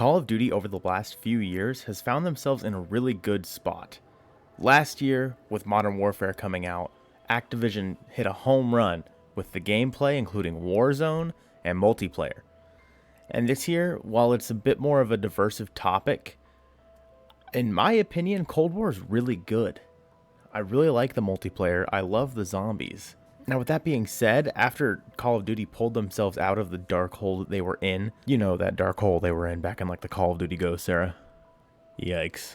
Call of Duty over the last few years has found themselves in a really good spot. Last year, with Modern Warfare coming out, Activision hit a home run with the gameplay including Warzone and multiplayer. And this year, while it's a bit more of a diversive topic, in my opinion, Cold War is really good. I really like the multiplayer. I love the zombies. Now, with that being said, after Call of Duty pulled themselves out of the dark hole that they were in, you know, that dark hole they were in back in like the Call of Duty Ghosts era. Yikes.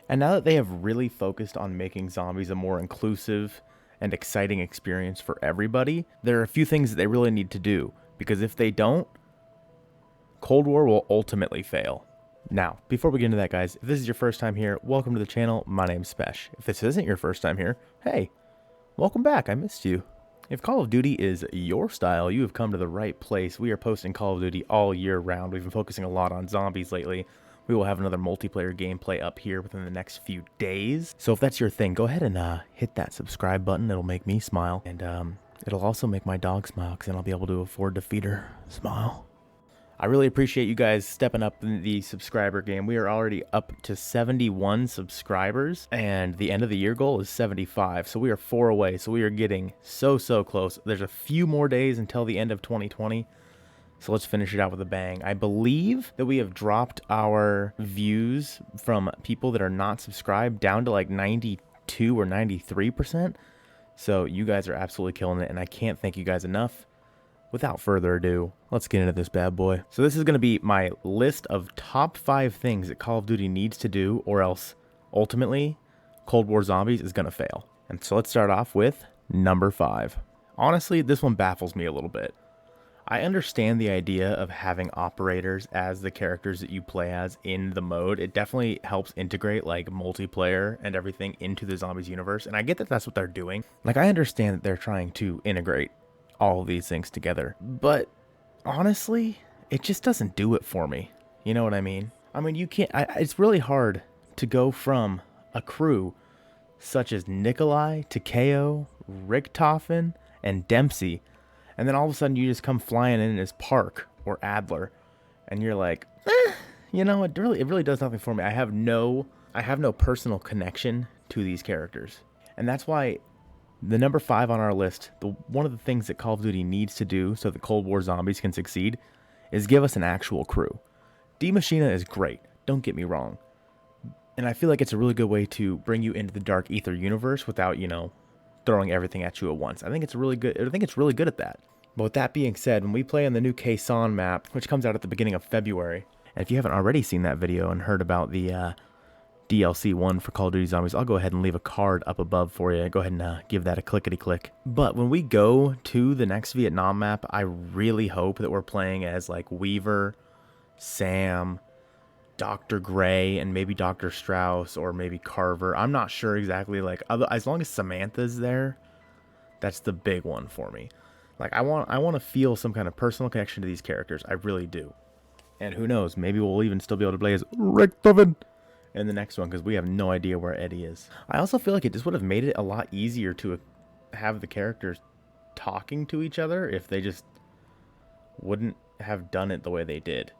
And now that they have really focused on making zombies a more inclusive and exciting experience for everybody, there are a few things that they really need to do, because if they don't, Cold War will ultimately fail. Now, before we get into that, guys, if this is your first time here, welcome to the channel. My name's Spesh. If this isn't your first time here, hey, welcome back. I missed you. If Call of Duty is your style, you have come to the right place. We are posting Call of Duty all year round. We've been focusing a lot on zombies lately. We will have another multiplayer gameplay up here within the next few days. So if that's your thing, go ahead and hit that subscribe button. It'll make me smile. And it'll also make my dog smile, because then I'll be able to afford to feed her. Smile. I really appreciate you guys stepping up in the subscriber game. We are already up to 71 subscribers, and the end of the year goal is 75. So we are 4 away. So we are getting so close. There's a few more days until the end of 2020. So let's finish it out with a bang. I believe that we have dropped our views from people that are not subscribed down to like 92 or 93%. So you guys are absolutely killing it, and I can't thank you guys enough. Without further ado, let's get into this bad boy. So this is going to be my list of top 5 things that Call of Duty needs to do, or else ultimately Cold War Zombies is going to fail. And so let's start off with number 5. Honestly, this one baffles me a little bit. I understand the idea of having operators as the characters that you play as in the mode. It definitely helps integrate like multiplayer and everything into the Zombies universe. And I get that that's what they're doing. Like, I understand that they're trying to integrate all of these things together, but honestly, it just doesn't do it for me. You know what I mean? I mean, you can't, it's really hard to go from a crew such as Nikolai, Takeo, Richtofen, and Dempsey, and then all of a sudden you just come flying in as Park or Adler, and you're like, you know, it really does nothing for me. I have no personal connection to these characters, and that's why the number 5 on our list, one of the things that Call of Duty needs to do so that Cold War Zombies can succeed, is give us an actual crew. D Machina is great, don't get me wrong, and I feel like it's a really good way to bring you into the Dark Ether universe without, you know, throwing everything at you at once. I think it's really good at that. But with that being said, when we play on the new Quezon map, which comes out at the beginning of February, and if you haven't already seen that video and heard about the DLC 1 for Call of Duty Zombies, I'll go ahead and leave a card up above for you. Go ahead and give that a clickety-click. But when we go to the next Vietnam map, I really hope that we're playing as like Weaver, Sam, Dr. Gray, and maybe Dr. Strauss, or maybe Carver. I'm not sure exactly. Like, as long as Samantha's there, that's the big one for me. Like, I want to feel some kind of personal connection to these characters. I really do. And who knows, maybe we'll even still be able to play as Richtofen in the next one, because we have no idea where Eddie is. I also feel like it just would have made it a lot easier to have the characters talking to each other if they just wouldn't have done it the way they did.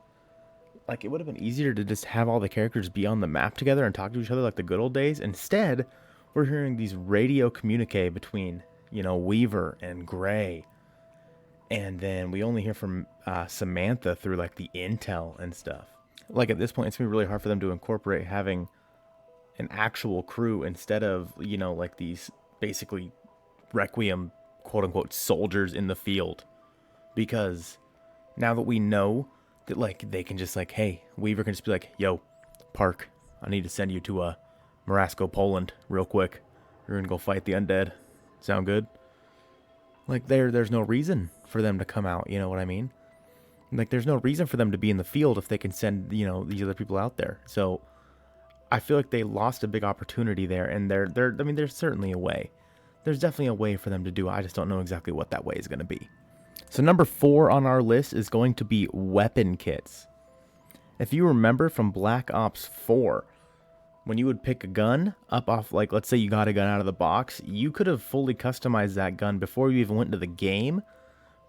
Like, it would have been easier to just have all the characters be on the map together and talk to each other like the good old days. Instead, we're hearing these radio communique between, you know, Weaver and Gray. And then we only hear from Samantha through like the intel and stuff. Like, at this point, it's going to be really hard for them to incorporate having an actual crew instead of, you know, like these basically Requiem, quote-unquote, soldiers in the field. Because now that we know that, like, they can just, like, hey, Weaver can just be like, yo, Park, I need to send you to Morasko, Poland, real quick. You're going to go fight the undead. Sound good? Like, there's no reason for them to come out, you know what I mean? Like, there's no reason for them to be in the field if they can send, you know, these other people out there. So I feel like they lost a big opportunity there, and I mean, there's certainly a way. There's definitely a way for them to do it. I just don't know exactly what that way is going to be. So number 4 on our list is going to be weapon kits. If you remember from Black Ops 4, when you would pick a gun up off, like, let's say you got a gun out of the box, you could have fully customized that gun before you even went into the game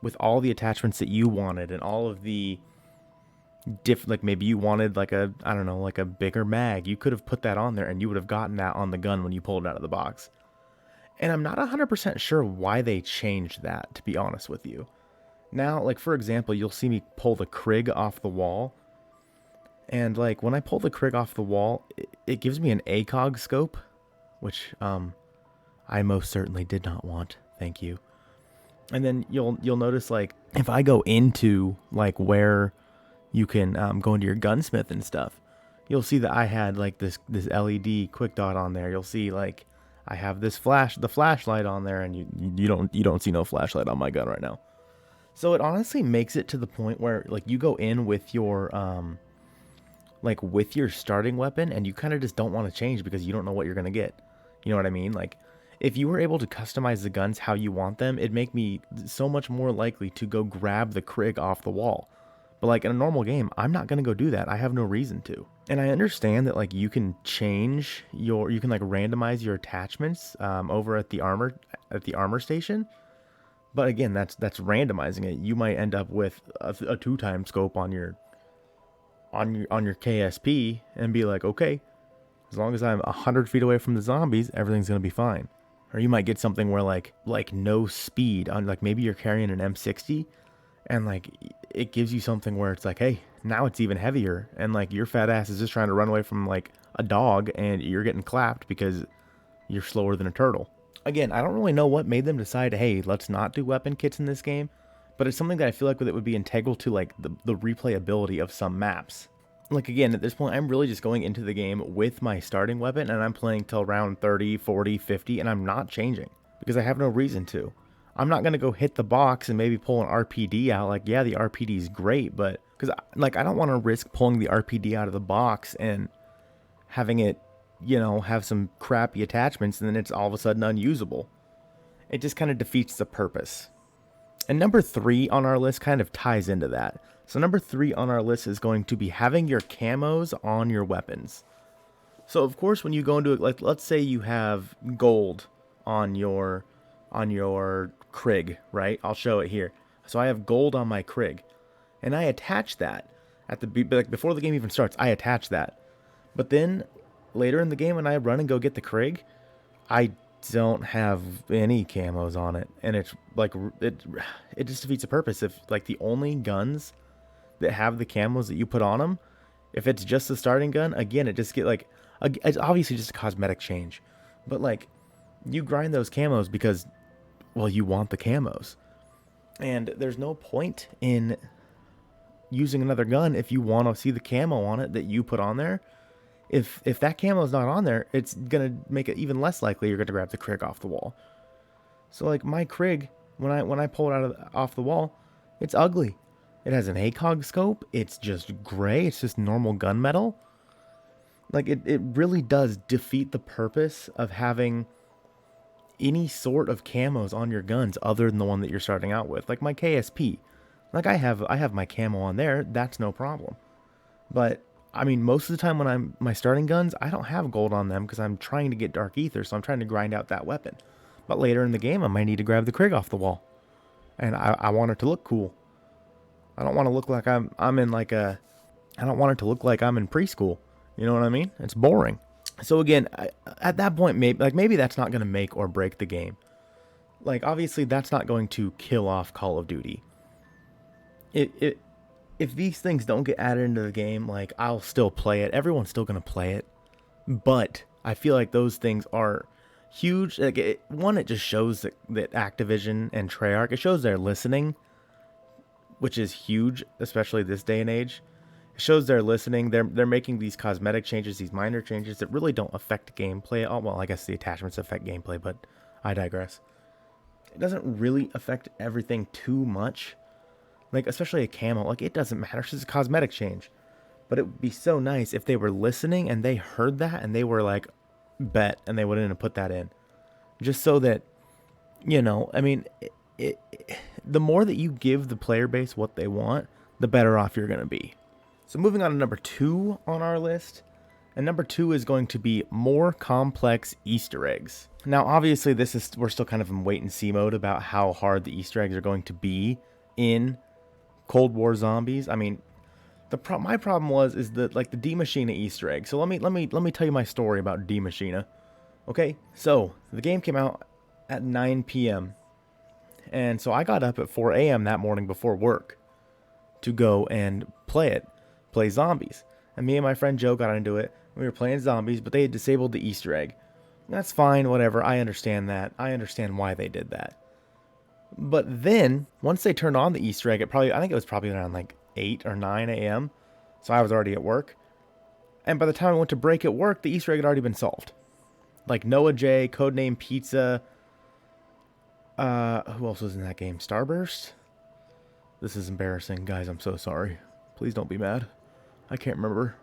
with all the attachments that you wanted and all of the like maybe you wanted like a, I don't know, like a bigger mag. You could have put that on there and you would have gotten that on the gun when you pulled it out of the box. And I'm not 100% sure why they changed that, to be honest with you. Now, like for example, you'll see me pull the Krig off the wall. And like when I pull the Krig off the wall, it gives me an ACOG scope, which I most certainly did not want. Thank you. And then you'll notice like if I go into like where you can go into your gunsmith and stuff, you'll see that I had like this LED quick dot on there. You'll see like I have the flashlight on there, and you don't see no flashlight on my gun right now. So it honestly makes it to the point where like you go in with your like with your starting weapon and you kind of just don't want to change because you don't know what you're gonna get. You know what I mean? Like if you were able to customize the guns how you want them, it'd make me so much more likely to go grab the Krig off the wall. But like in a normal game, I'm not going to go do that. I have no reason to. And I understand that like you can change you can like randomize your attachments over at the armor station. But again, that's randomizing it. You might end up with a 2-time scope on your KSP and be like, okay, as long as I'm 100 feet away from the zombies, everything's going to be fine. Or you might get something where like no speed on, like maybe you're carrying an M60 and like it gives you something where it's like, hey, now it's even heavier, and like your fat ass is just trying to run away from like a dog and you're getting clapped because you're slower than a turtle. Again, I don't really know what made them decide, hey, let's not do weapon kits in this game, but it's something that I feel like it would be integral to like the replayability of some maps. Like again, at this point, I'm really just going into the game with my starting weapon and I'm playing till round 30, 40, 50, and I'm not changing because I have no reason to. I'm not going to go hit the box and maybe pull an RPD out. Like, yeah, the RPD is great, but because like I don't want to risk pulling the RPD out of the box and having it, you know, have some crappy attachments and then it's all of a sudden unusable. It just kind of defeats the purpose. And number 3 on our list kind of ties into that. So number 3 on our list is going to be having your camos on your weapons. So of course when you go into it, like let's say you have gold on your Krig, right? I'll show it here. So I have gold on my Krig, and I attach that at the like before the game even starts. I attach that, but then later in the game when I run and go get the Krig, I don't have any camos on it, and it's like it just defeats the purpose. If like the only guns that have the camos that you put on them, if it's just the starting gun, again, it just get like it's obviously just a cosmetic change, but like you grind those camos because, well, you want the camos, and there's no point in using another gun if you want to see the camo on it that you put on there. If that camo is not on there, it's gonna make it even less likely you're gonna grab the Krig off the wall. So like my Krig, when I pull it off the wall, it's ugly. It has an ACOG scope. It's just gray. It's just normal gunmetal. Like it really does defeat the purpose of having any sort of camos on your guns other than the one that you're starting out with. Like my KSP, like I have my camo on there. That's no problem. But I mean, most of the time when my starting guns, I don't have gold on them because I'm trying to get Dark Ether, so I'm trying to grind out that weapon. But later in the game, I might need to grab the Krig off the wall, and I want it to look cool. I don't want to look like I'm in like a. I don't want it to look like I'm in preschool. You know what I mean? It's boring. So again, at that point, maybe that's not going to make or break the game. Like obviously, that's not going to kill off Call of Duty. If these things don't get added into the game, like I'll still play it. Everyone's still going to play it. But I feel like those things are huge. Like it just shows that Activision and Treyarch, it shows they're listening, which is huge, especially this day and age. It shows they're listening. They're making these cosmetic changes, these minor changes that really don't affect gameplay at all. Well, I guess the attachments affect gameplay, but I digress. It doesn't really affect everything too much. Like, especially a camo, like, it doesn't matter. It's just a cosmetic change. But it would be so nice if they were listening and they heard that and they were like, bet, and they went in and put that in. Just so that, you know, I mean, the more that you give the player base what they want, the better off you're going to be. So moving on to number 2 on our list. And number 2 is going to be more complex Easter eggs. Now, obviously, we're still kind of in wait and see mode about how hard the Easter eggs are going to be in Cold War Zombies. I mean, My problem is that like the D Machina Easter egg. So let me tell you my story about D Machina. Okay, so the game came out at 9 p.m. and so I got up at 4 a.m. that morning before work to go and play zombies. And me and my friend Joe got into it. We were playing zombies, but they had disabled the Easter egg. That's fine, whatever. I understand that. I understand why they did that. But then, once they turned on the Easter egg, I think it was probably around like 8 or 9 a.m. So I was already at work. And by the time I went to break at work, the Easter egg had already been solved. Like Noah J, Codename Pizza. Who else was in that game? Starburst? This is embarrassing. Guys, I'm so sorry. Please don't be mad. I can't remember.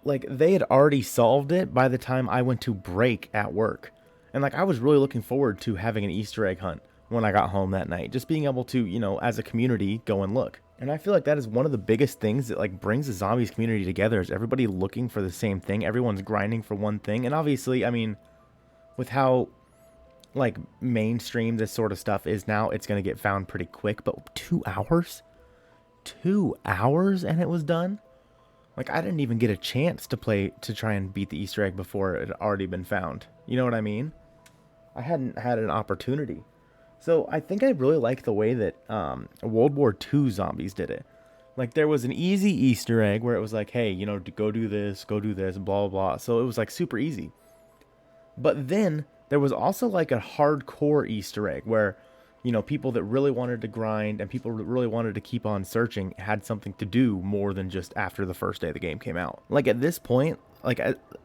Like, they had already solved it by the time I went to break at work. And, like, I was really looking forward to having an Easter egg hunt when I got home that night. Just being able to, as a community, go and look. And I feel like that is one of the biggest things that, like, brings the zombies community together is everybody looking for the same thing. Everyone's grinding for one thing. And obviously, I mean, with how, like, mainstream this sort of stuff is now, it's going to get found pretty quick. But 2 hours? 2 hours and it was done? Like, I didn't even get a chance to try and beat the Easter egg before it had already been found. You know what I mean? I hadn't had an opportunity. So I think I really like the way that World War II zombies did it. Like, there was an easy Easter egg where it was like, hey, go do this, blah, blah, blah. So it was, like, super easy. But then there was also, like, a hardcore Easter egg where, people that really wanted to grind and people that really wanted to keep on searching had something to do more than just after the first day the game came out. Like, at this point, like,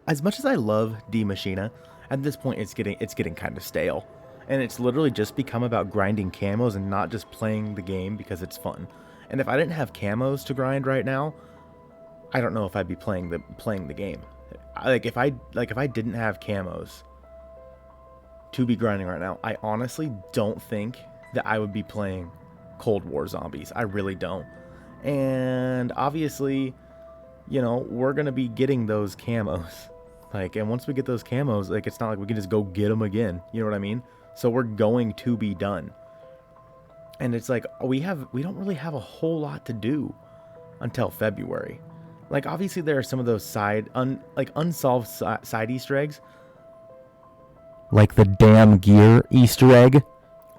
as much as I love D Machina, at this point it's getting kind of stale. And it's literally just become about grinding camos and not just playing the game because it's fun. And if I didn't have camos to grind right now, I don't know if I'd be playing the game. If I didn't have camos to be grinding right now, I honestly don't think that I would be playing Cold War Zombies. I really don't. And obviously, we're going to be getting those camos. Like, and once we get those camos, like, it's not like we can just go get them again. You know what I mean? So we're going to be done. And it's like, we don't really have a whole lot to do until February. Like, obviously there are some of those unsolved side Easter eggs. Like the damn gear Easter egg,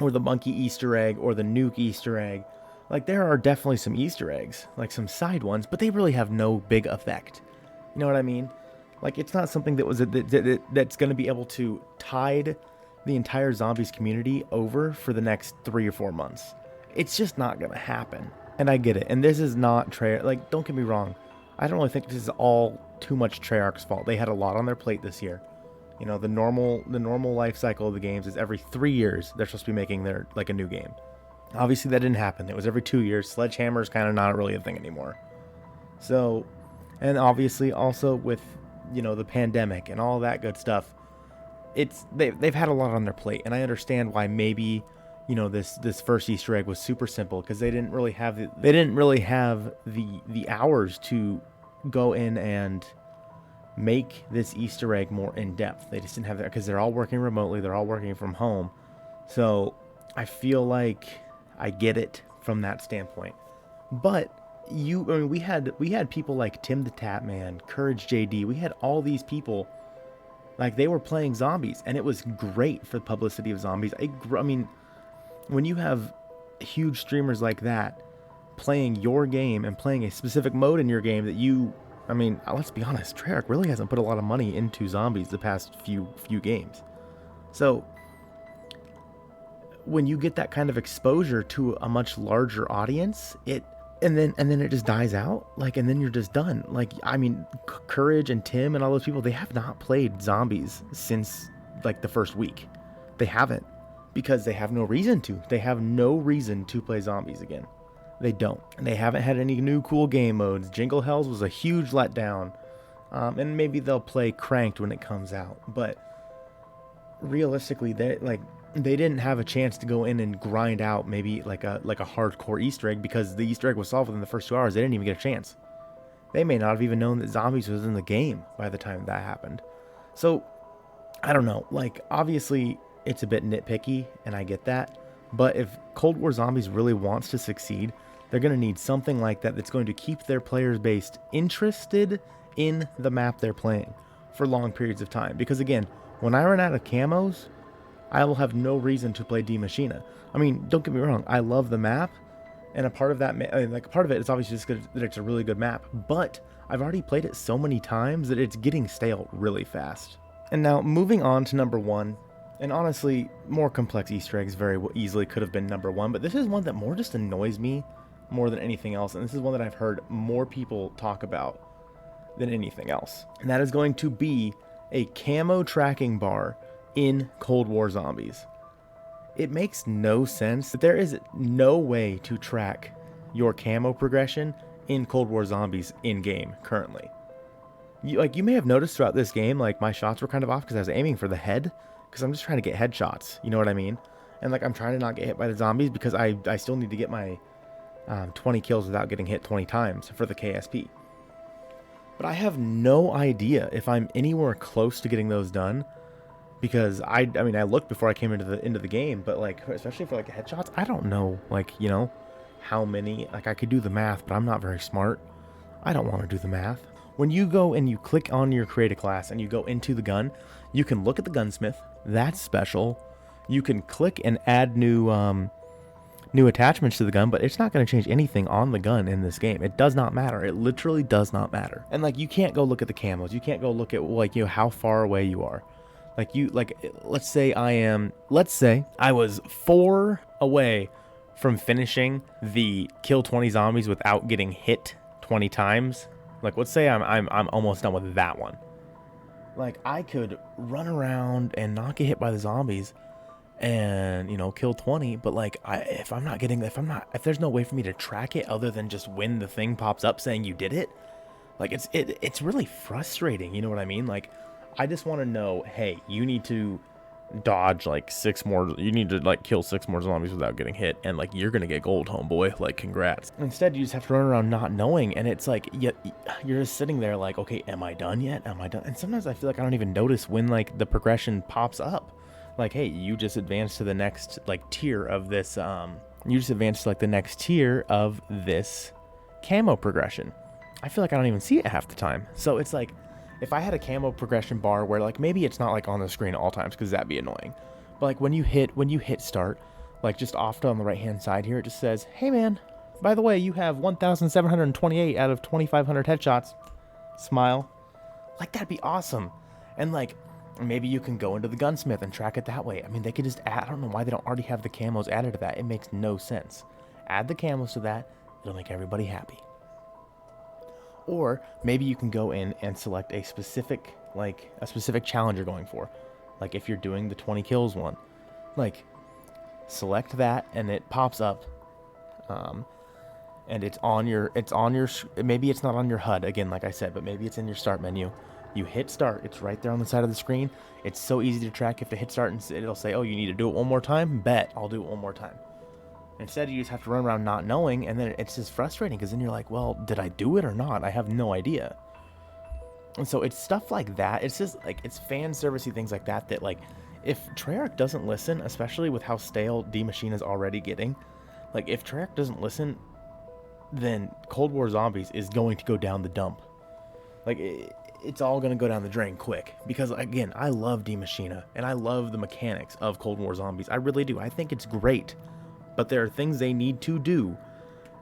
or the monkey Easter egg, or the nuke Easter egg. Like, there are definitely some Easter eggs, like some side ones, but they really have no big effect. You know what I mean? Like, it's not something that's going to be able to tide the entire zombies community over for the next 3 or 4 months. It's just not going to happen. And I get it. And this is not like, don't get me wrong. I don't really think this is all too much Treyarch's fault. They had a lot on their plate this year. The normal life cycle of the games is every 3 years they're supposed to be making a new game. Obviously that didn't happen. It was every 2 years. Sledgehammer is kind of not really a thing anymore. So, and obviously also with the pandemic and all that good stuff, they've had a lot on their plate, and I understand why maybe this first Easter egg was super simple because they didn't really have the hours to go in and make this Easter egg more in depth. They just didn't have that because they're all working remotely. They're all working from home. So I feel like I get it from that standpoint. But we had people like Tim the Tatman, Courage JD. We had all these people, like, they were playing zombies, and it was great for the publicity of zombies. I mean, when you have huge streamers like that playing your game and playing a specific mode in your game that let's be honest, Treyarch really hasn't put a lot of money into zombies the past few games. So when you get that kind of exposure to a much larger audience, and then it just dies out, like, and then you're just done. Like, I mean, Courage and Tim and all those people, they have not played zombies since like the first week. They haven't, because they have no reason to. They have no reason to play zombies again. They don't. And they haven't had any new cool game modes. Jingle Hells was a huge letdown. And maybe they'll play Cranked when it comes out. But realistically, they didn't have a chance to go in and grind out maybe like a hardcore Easter egg, because the Easter egg was solved within the first 2 hours. They didn't even get a chance. They may not have even known that zombies was in the game by the time that happened. So, I don't know. Like, obviously, it's a bit nitpicky, and I get that. But if Cold War Zombies really wants to succeed, They're going to need something like that that's going to keep their players base interested in the map they're playing for long periods of time. Because again, when I run out of camos, I will have no reason to play D Machina. I mean, don't get me wrong, I love the map, and a part of that, like part of it is obviously just good, that it's a really good map, but I've already played it so many times that it's getting stale really fast. And now moving on to number 1, and honestly, more complex Easter eggs very easily could have been number 1, but this is one that more just annoys me more than anything else, and this is one that I've heard more people talk about than anything else. And that is going to be a camo tracking bar in Cold War Zombies. It makes no sense that there is no way to track your camo progression in Cold War Zombies in-game currently. You may have noticed throughout this game, like, my shots were kind of off because I was aiming for the head, because I'm just trying to get headshots, you know what I mean? And like, I'm trying to not get hit by the zombies because I still need to get my 20 kills without getting hit 20 times for the KSP. But I have no idea if I'm anywhere close to getting those done, because I mean, I looked before I came into the game, but like, especially for like headshots, I don't know, like, you know, how many. Like, I could do the math, but I'm not very smart. I don't want to do the math. When you go and you click on your create a class and you go into the gun, you can look at the gunsmith. That's special. You can click and add new attachments to the gun, but it's not going to change anything on the gun in this game. It does not matter. It literally does not matter. And like, you can't go look at the camos. You can't go look at, like, you know, how far away you are. Let's say I was 4 away from finishing the kill 20 zombies without getting hit 20 times. Like, let's say I'm almost done with that one. Like, I could run around and not get hit by the zombies and, you know, kill 20, but like, if there's no way for me to track it other than just when the thing pops up saying you did it, like, it's really frustrating, you know what I mean? Like, I just want to know, hey, you need to dodge like 6 more, you need to like kill 6 more zombies without getting hit, and like, you're gonna get gold, homeboy, like, congrats. Instead, you just have to run around not knowing, and it's like, you're just sitting there like, okay, am I done yet? Am I done? And sometimes I feel like I don't even notice when like the progression pops up, like, hey, you just advanced to the next like tier of this camo progression. I feel like I don't even see it half the time. So it's like, if I had a camo progression bar where like, maybe it's not like on the screen at all times, because that'd be annoying, but like, when you hit start, like just off on the right hand side here, it just says, hey man, by the way, you have 1,728 out of 2,500 headshots, smile. Like, that'd be awesome. And like, maybe you can go into the gunsmith and track it that way. I mean, they could just add, I don't know why they don't already have the camos added to that. It makes no sense. Add the camos to that, it'll make everybody happy. Or maybe you can go in and select a specific challenge you're going for. Like, if you're doing the 20 kills one, like, select that and it pops up, and it's on your, maybe it's not on your HUD again, like I said, but maybe it's in your start menu. You hit start, it's right there on the side of the screen. It's so easy to track. If you hit start and it'll say, oh, you need to do it one more time, bet I'll do it one more time. Instead, you just have to run around not knowing, and then it's just frustrating, because then you're like, well, did I do it or not? I have no idea. And so it's stuff like that. It's just like, it's fan servicey things like that, that like, if Treyarch doesn't listen, especially with how stale D Machine is already getting, like, if Treyarch doesn't listen, then Cold War Zombies is going to go down the dump. Like, it's all going to go down the drain quick, because again, I love D Machina and I love the mechanics of Cold War Zombies. I really do. I think it's great. But there are things they need to do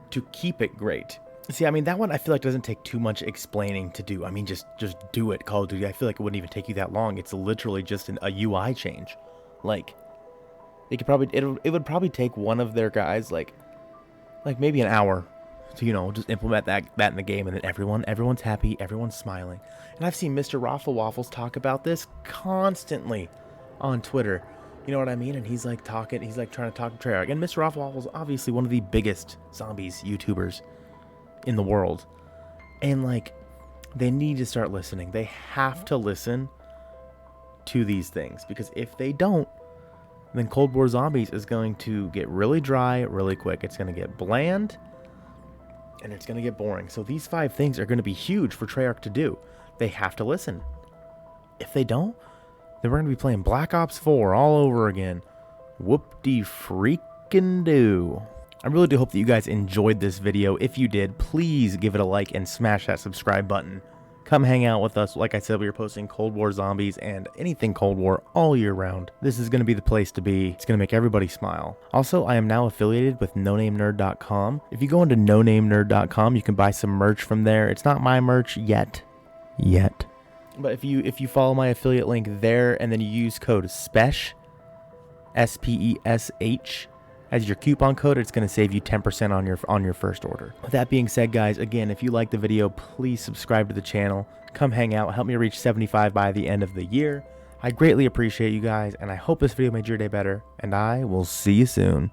to keep it great. See, I mean, that one I feel like doesn't take too much explaining to do. I mean, just do it, Call of Duty. I feel like it wouldn't even take you that long. It's literally just a UI change. Like, it would probably take one of their guys like maybe an hour to, you know, just implement that in the game, and then everyone's happy, everyone's smiling. And I've seen Mr. Raffle Waffles talk about this constantly on Twitter. You know what I mean? And he's like trying to talk to Treyarch. And Mr. Raffle Waffle's obviously one of the biggest zombies YouTubers in the world. And like, they need to start listening. They have to listen to these things, because if they don't, then Cold War Zombies is going to get really dry really quick. It's going to get bland, and it's going to get boring. So these 5 things are going to be huge for Treyarch to do. They have to listen. If they don't, then we're going to be playing Black Ops 4 all over again. Whoop-de-freaking-do. I really do hope that you guys enjoyed this video. If you did, please give it a like and smash that subscribe button. Come hang out with us. Like I said, we are posting Cold War zombies and anything Cold War all year round. This is going to be the place to be. It's going to make everybody smile. Also, I am now affiliated with nonamenerd.com. If you go into nonamenerd.com, you can buy some merch from there. It's not my merch yet. But if you follow my affiliate link there and then you use code SPESH, SPESH, as your coupon code, it's going to save you 10% on your first order. With that being said, guys, again, if you like the video, please subscribe to the channel. Come hang out. Help me reach 75 by the end of the year. I greatly appreciate you guys, and I hope this video made your day better, and I will see you soon.